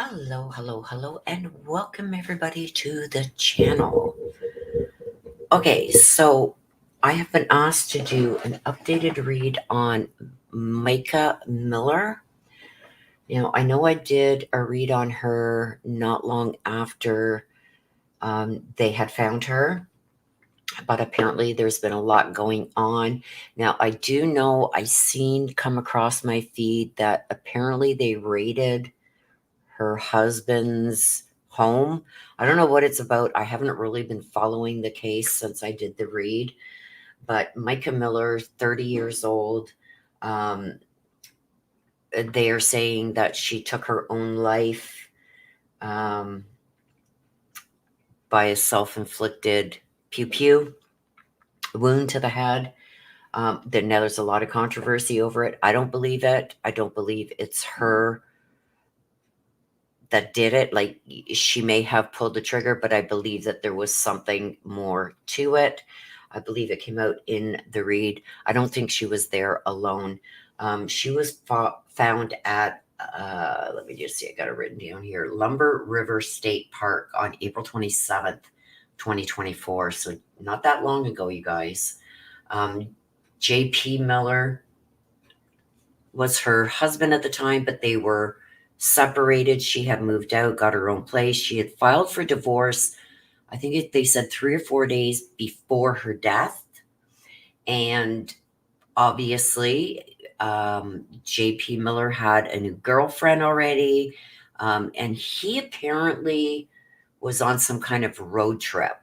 Hello, and welcome everybody to the channel. Okay, so I have been asked to do an updated read on Mica Miller. Now, I know I did a read on her not long after they had found her, but apparently there's been a lot going on. Now, I do know come across my feed that apparently they raided her husband's home. I don't know what it's about. I haven't really been following the case since I did the read, but Mica Miller, 30 years old, um, they are saying that she took her own life um, by a self-inflicted pew pew wound to the head. Now there's a lot of controversy over it. I don't believe it. I don't believe it's her that did it. Like, she may have pulled the trigger, but I believe that there was something more to it. I believe it came out in the read. I don't think she was there alone. She was found at, let me just see, I got it written down here, Lumber River State Park on April 27th, 2024. So not that long ago, you guys. J.P. Miller was her husband at the time, but they were separated. She had moved out, got her own place. She had filed for divorce, I think they said 3 or 4 days before her death. And obviously, J.P. Miller had a new girlfriend already. And he apparently was on some kind of road trip.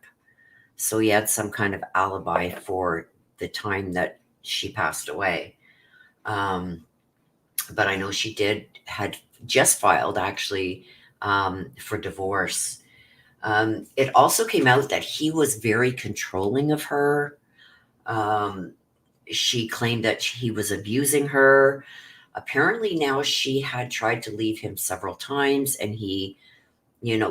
So he had some kind of alibi for the time that she passed away. But I know she had just filed actually for divorce. It also came out that he was very controlling of her. She claimed that he was abusing her. Apparently now she had tried to leave him several times, and he,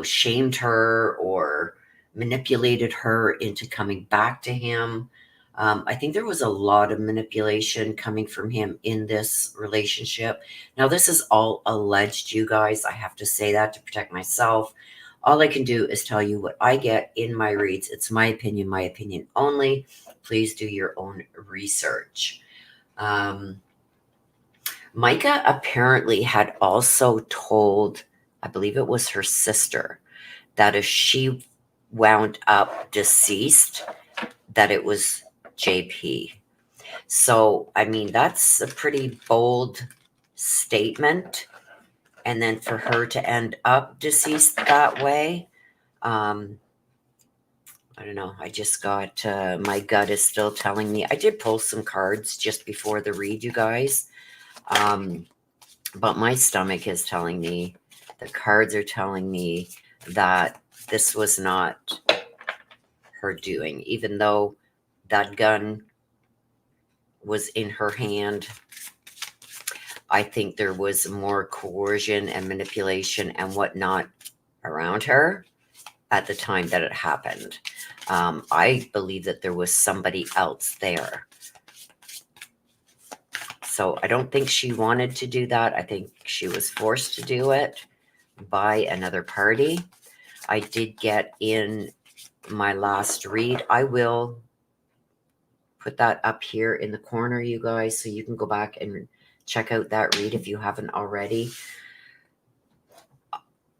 shamed her or manipulated her into coming back to him. I think there was a lot of manipulation coming from him in this relationship. Now, this is all alleged, you guys. I have to say that to protect myself. All I can do is tell you what I get in my reads. It's my opinion only. Please do your own research. Mica apparently had also told, I believe it was her sister, that if she wound up deceased, that it was JP. So, I mean, that's a pretty bold statement. And then for her to end up deceased that way, I don't know. I just got, my gut is still telling me. I did pull some cards just before the read, you guys. But my stomach is telling me, the cards are telling me that this was not her doing, even though that gun was in her hand. I think there was more coercion and manipulation and whatnot around her at the time that it happened. I believe that there was somebody else there. So I don't think she wanted to do that. I think she was forced to do it by another party. I did get in my last read. I will put that up here in the corner, you guys, so you can go back and check out that read if you haven't already.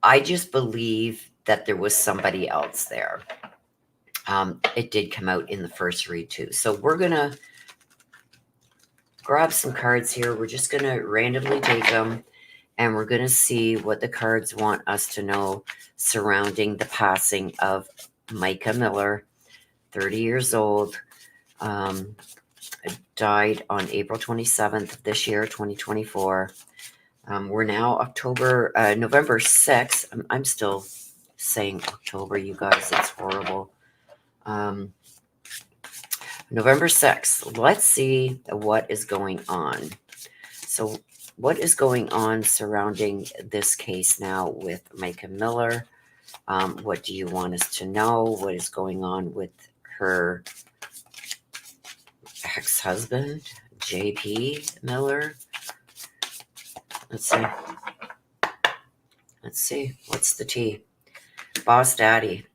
I just believe that there was somebody else there. It did come out in the first read too. So we're going to grab some cards here. We're just going to randomly take them, and we're going to see what the cards want us to know surrounding the passing of Mica Miller, 30 years old. Died on April 27th of this year, 2024. We're now November 6th. I'm still saying October, you guys. It's horrible. November 6th. Let's see what is going on. So what is going on surrounding this case now with Mica Miller? What do you want us to know? What is going on with her ex-husband, J.P. Miller? Let's see. Let's see. What's the tea? Boss Daddy.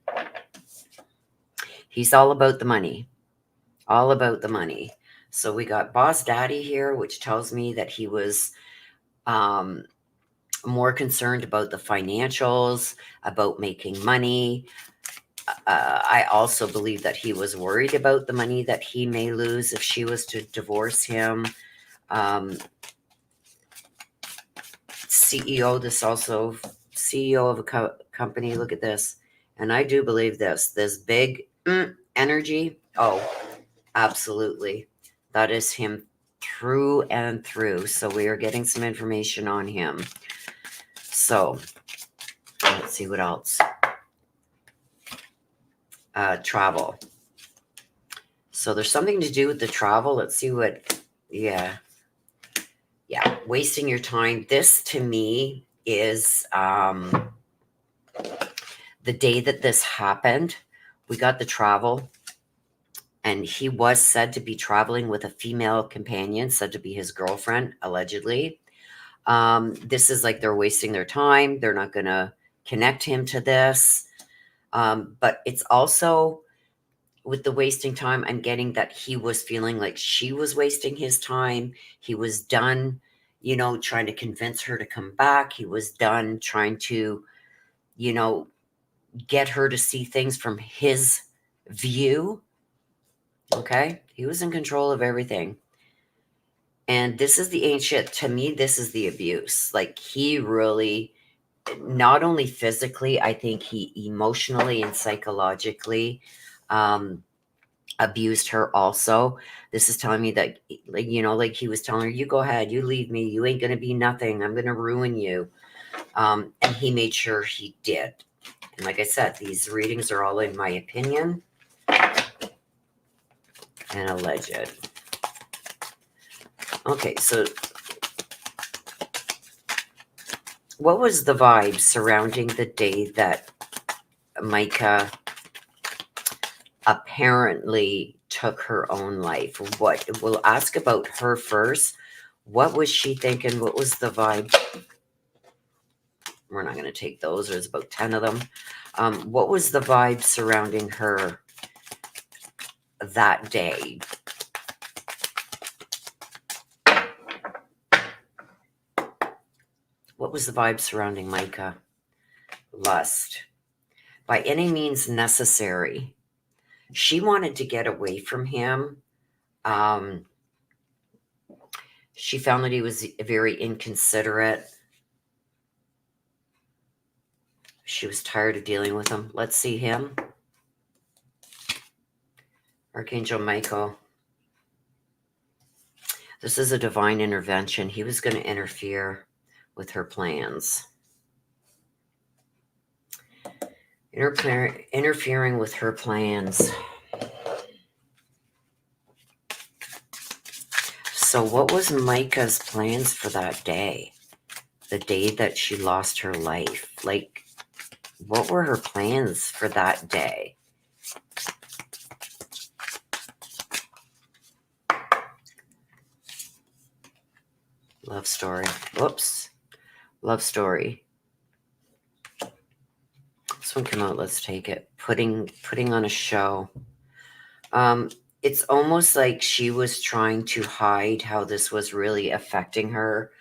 He's all about the money. All about the money. So we got Boss Daddy here, which tells me that he was um, more concerned about the financials, about making money. I also believe that he was worried about the money that he may lose if she was to divorce him. CEO, this also CEO of a company. Look at this. And I do believe this big energy. Oh, absolutely. That is him through and through. So we are getting some information on him. So let's see what else. Travel. So there's something to do with the travel. Let's see what, yeah, wasting your time. This to me is the day that this happened. We got the travel, and he was said to be traveling with a female companion, said to be his girlfriend, allegedly. This is like they're wasting their time. They're not going to connect him to this. But it's also with the wasting time, I'm getting that he was feeling like she was wasting his time. He was done, trying to convince her to come back. He was done trying to, get her to see things from his view. Okay. He was in control of everything. And this is the ancient, to me, this is the abuse. Like he really, not only physically, I think he emotionally and psychologically, abused her also. This is telling me that, like he was telling her, you go ahead, you leave me, you ain't going to be nothing, I'm going to ruin you. And he made sure he did. And like I said, these readings are all in my opinion and alleged. Okay, so what was the vibe surrounding the day that Mica apparently took her own life? We'll ask about her first. What was she thinking? What was the vibe? We're not going to take those. There's about 10 of them. What was the vibe surrounding her that day? What was the vibe surrounding Mica? Lust. By any means necessary. She wanted to get away from him. She found that he was very inconsiderate. She was tired of dealing with him. Let's see him. Archangel Michael. This is a divine intervention. He was going to interfere with her plans. Interfering with her plans. So what was Mica's plans for that day? The day that she lost her life? Like, what were her plans for that day? Love story. Whoops. Love story. This one came out. Let's take it. Putting on a show. It's almost like she was trying to hide how this was really affecting her.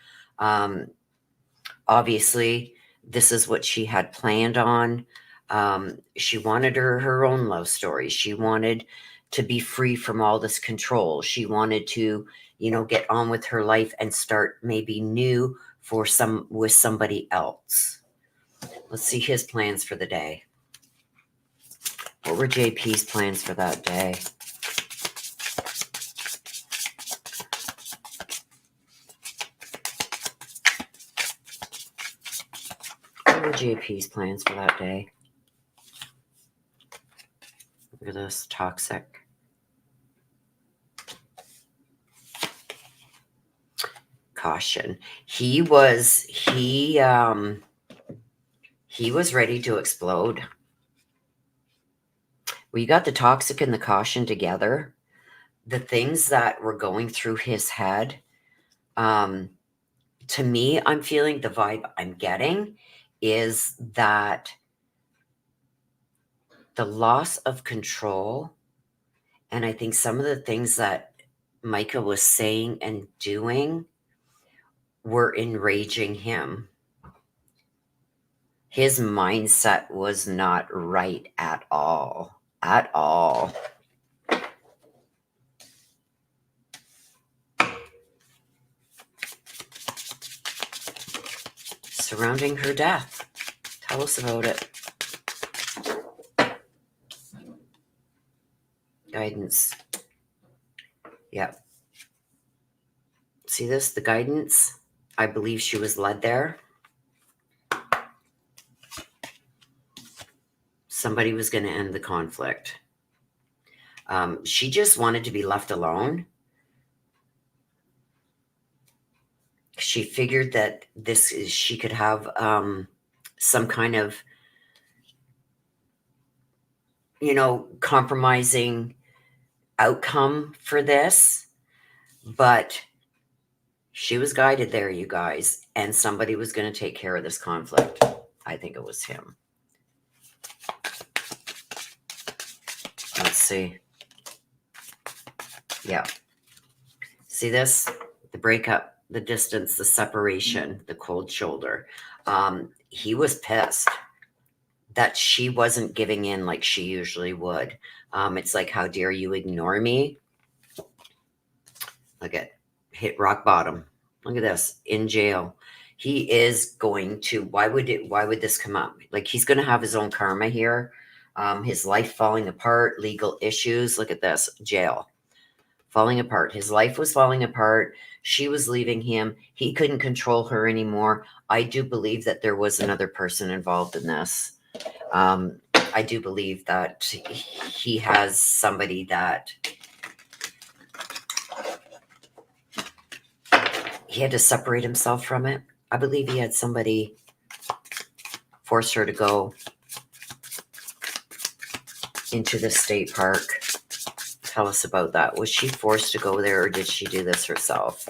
Obviously, this is what she had planned on. She wanted her own love story. She wanted to be free from all this control. She wanted to, get on with her life and start maybe new with somebody else. Let's see his plans for the day. What were JP's plans for that day? What were JP's plans for that day? Look at this, toxic. Caution. He was ready to explode. We got the toxic and the caution together. The things that were going through his head, to me, I'm feeling the vibe I'm getting is that the loss of control, and I think some of the things that Mica was saying and doing were enraging him. His mindset was not right at all. At all. Surrounding her death. Tell us about it. Guidance. Yep. See this? The guidance. I believe she was led there. Somebody was going to end the conflict. She just wanted to be left alone. She figured that she could have some kind of, compromising outcome for this. But she was guided there, you guys, and somebody was going to take care of this conflict. I think it was him. Let's see. Yeah. See this? The breakup, the distance, the separation, the cold shoulder. He was pissed that she wasn't giving in like she usually would. It's like, how dare you ignore me? Look at hit rock bottom. Look at this, in jail. He is going to, why would this come up? Like, he's going to have his own karma here. His life falling apart, legal issues. Look at this, jail. Falling apart. His life was falling apart. She was leaving him. He couldn't control her anymore. I do believe that there was another person involved in this. I do believe that he has somebody that he had to separate himself from it. I believe he had somebody force her to go into the state park. Tell us about that. Was she forced to go there, or did she do this herself?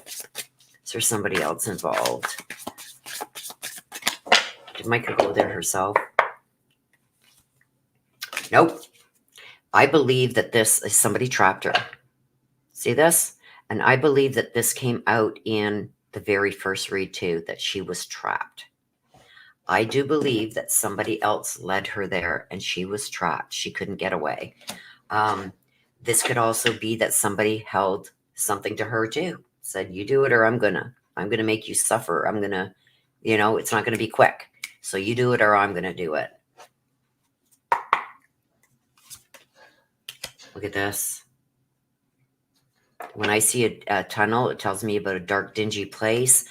Is there somebody else involved? Did Mica go there herself? Nope. I believe that this is somebody trapped her. See this? And I believe that this came out in the very first read too, that she was trapped. I do believe that somebody else led her there and she was trapped. She couldn't get away. This could also be that somebody held something to her too. Said, you do it or I'm gonna make you suffer. I'm gonna, it's not gonna be quick. So you do it or I'm gonna do it. Look at this. When I see a tunnel, it tells me about a dark, dingy place,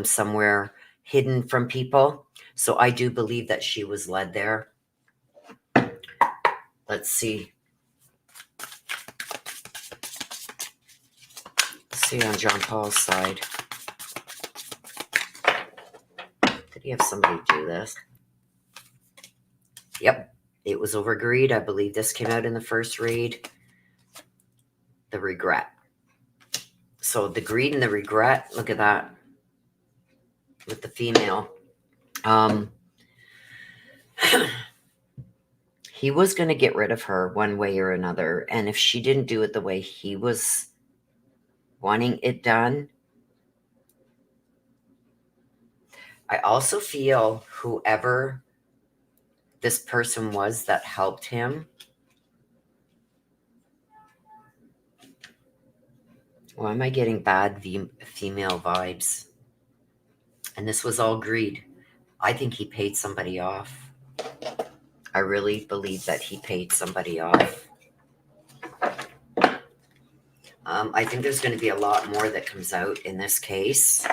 somewhere hidden from people. So I do believe that she was led there. Let's see. Let's see on John Paul's side. Did he have somebody do this? Yep. It was over greed. I believe this came out in the first read. The regret. So the greed and the regret, look at that. With the female. He was going to get rid of her one way or another. And if she didn't do it the way he was wanting it done, I also feel whoever this person was that helped him, why am I getting bad female vibes? And this was all greed. I think he paid somebody off. I really believe that he paid somebody off. I think there's going to be a lot more that comes out in this case.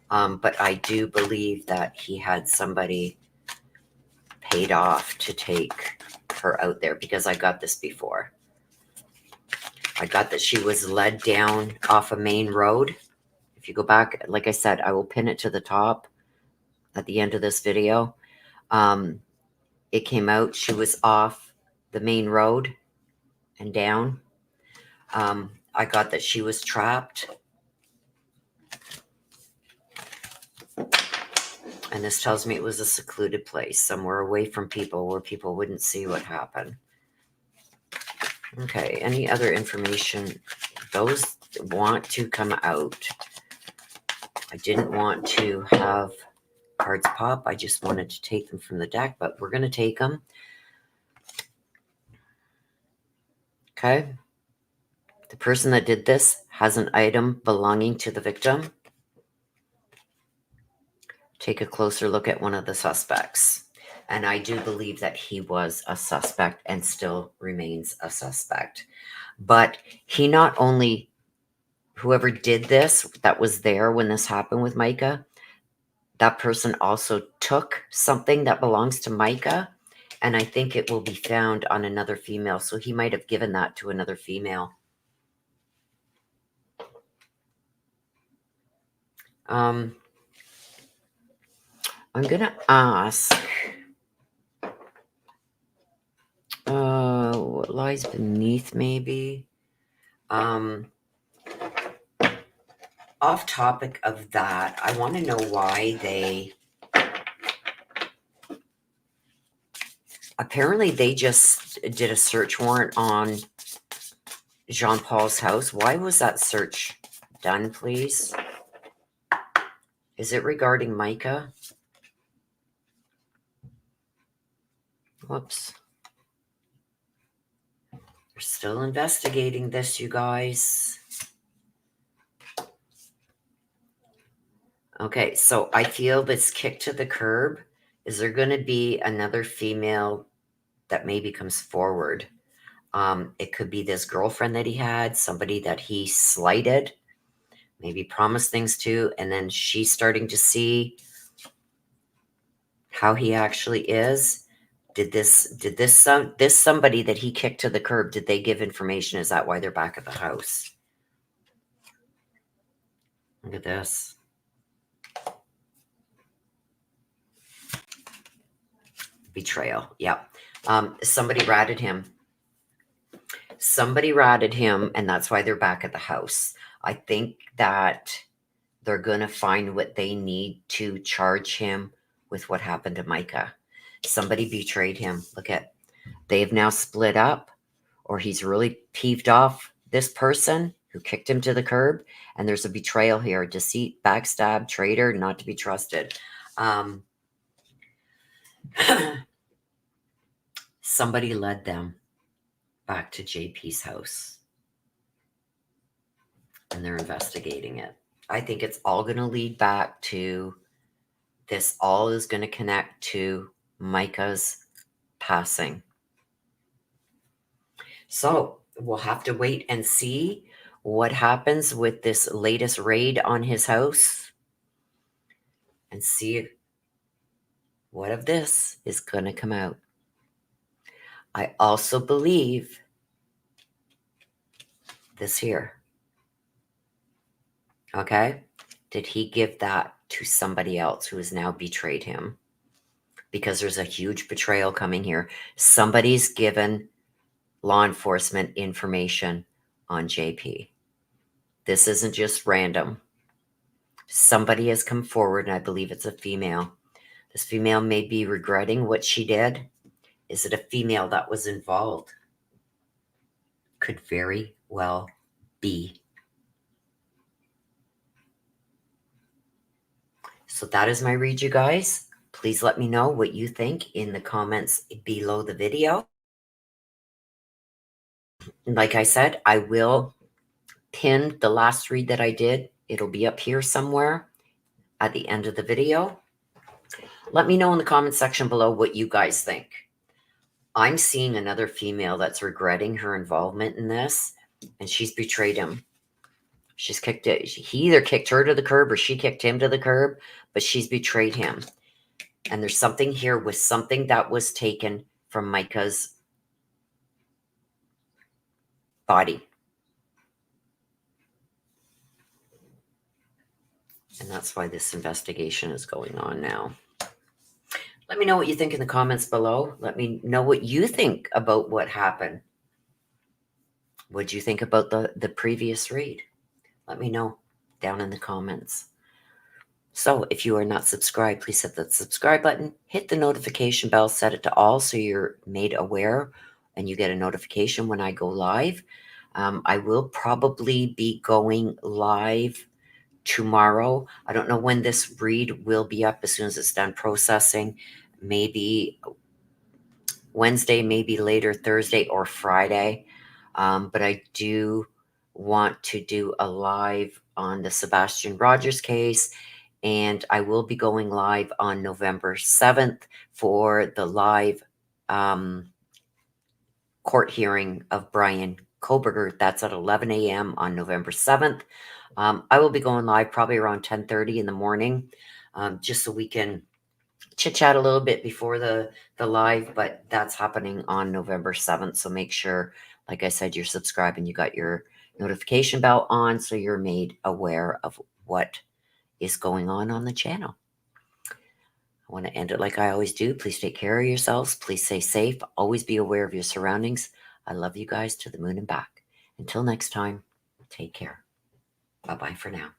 But I do believe that he had somebody paid off to take her out there, because I got this before. I got that she was led down off a main road. If you go back, like I said, I will pin it to the top at the end of this video. It came out, she was off the main road and down. I got that she was trapped. And this tells me it was a secluded place, somewhere away from people where people wouldn't see what happened. Okay, any other information? Those want to come out. I didn't want to have cards pop. I just wanted to take them from the deck, but we're going to take them. Okay. The person that did this has an item belonging to the victim. Take a closer look at one of the suspects. And I do believe that he was a suspect and still remains a suspect. But he not only, whoever did this, that was there when this happened with Mica, that person also took something that belongs to Mica. And I think it will be found on another female. So he might have given that to another female. I'm going to ask, what lies beneath maybe? Off topic of that, I want to know why apparently they just did a search warrant on Jean Paul's house. Why was that search done, please? Is it regarding Mica? Whoops. They're still investigating this, you guys. Okay, so I feel this kick to the curb. Is there going to be another female that maybe comes forward? It could be this girlfriend that he had, somebody that he slighted, maybe promised things to, and then she's starting to see how he actually is. This somebody that he kicked to the curb, did they give information? Is that why they're back at the house? Look at this. Betrayal. Yeah. Somebody ratted him. Somebody ratted him, and that's why they're back at the house. I think that they're going to find what they need to charge him with what happened to Mica. Somebody betrayed him. Look at, they've now split up, or he's really peeved off this person who kicked him to the curb. And there's a betrayal here, deceit, backstab, traitor, not to be trusted. Somebody led them back to JP's house, and they're investigating it. I think it's all going to lead back to this. All is going to connect to Mica's passing. So we'll have to wait and see what happens with this latest raid on his house and see what of this is going to come out. I also believe this here. Okay. Did he give that to somebody else who has now betrayed him? Because there's a huge betrayal coming here. Somebody's given law enforcement information on JP. This isn't just random. Somebody has come forward, and I believe it's a female. This female may be regretting what she did. Is it a female that was involved? Could very well be. So that is my read, you guys. Please let me know what you think in the comments below the video. And like I said, I will pin the last read that I did. It'll be up here somewhere at the end of the video. Let me know in the comment section below what you guys think. I'm seeing another female that's regretting her involvement in this, and she's betrayed him. She's kicked it. He either kicked her to the curb or she kicked him to the curb, but she's betrayed him. And there's something here with something that was taken from Mica's body. And that's why this investigation is going on now. Let me know what you think in the comments below. Let me know what you think about what happened. What do you think about the previous read? Let me know down in the comments. So if you are not subscribed, please hit the subscribe button, hit the notification bell, set it to all so you're made aware and you get a notification when I go live. I will probably be going live tomorrow. I don't know when this read will be up. As soon as it's done processing, maybe Wednesday, maybe later Thursday or Friday. But I do want to do a live on the Sebastian Rogers case, and I will be going live on November 7th for the live court hearing of Brian Koberger. That's at 11 a.m. on November 7th. I will be going live probably around 10:30 in the morning, just so we can chit chat a little bit before the live, but that's happening on November 7th. So make sure, like I said, you're subscribed and you got your notification bell on so you're made aware of what is going on the channel. I want to end it like I always do. Please take care of yourselves. Please stay safe. Always be aware of your surroundings. I love you guys to the moon and back. Until next time, take care. Bye-bye for now.